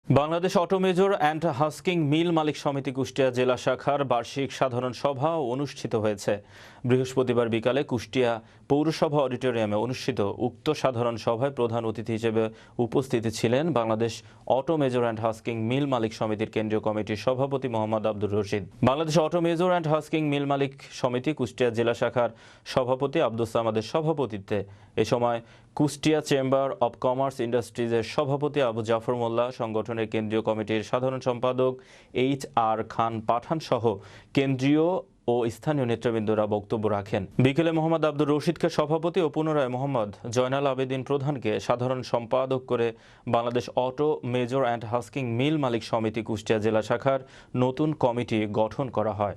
Bangladesh auto major and husking mill মালিক সমিতি কুষ্টিয়া জেলা শাখার বার্ষিক সাধারণ সভা অনুষ্ঠিত হয়েছে। বৃহস্পতিবার বিকালে কুষ্টিয়া পৌরসভা অডিটোরিয়ামে অনুষ্ঠিত উক্ত সাধারণ সভায় প্রধান অতিথি হিসেবে উপস্থিত ছিলেন Bangladesh auto major and husking mill মালিক সমিতির কেন্দ্রীয় কমিটির সভাপতি Mohammad Abdur Rashid. Bangladesh auto major and husking mill মালিক সমিতি কুষ্টিয়া জেলা শাখার সভাপতি আব্দুস সামাদের সভাপতিত্বে এ সময় কুষ্টিয়া চেম্বার অব কমার্স ইন্ডাস্ট্রিজের সভাপতি আবু জাফর মোল্লা, সংগঠনের কেন্দ্রীয় কমিটির সাধারণ সম্পাদক HR খান পাঠান সহ কেন্দ্রীয় ও স্থানীয় নেতৃবৃন্দরা বক্তব্য রাখেন। বিকেলে মোহাম্মদ আব্দুর রশিদকে সভাপতি ও পুনরায় মোহাম্মদ জয়নাল আবেদিন প্রধানকে সাধারণ সম্পাদক করে Bangladesh auto major and husking mill মালিক সমিতি কুষ্টিয়া জেলা শাখার নতুন কমিটি গঠন করা হয়।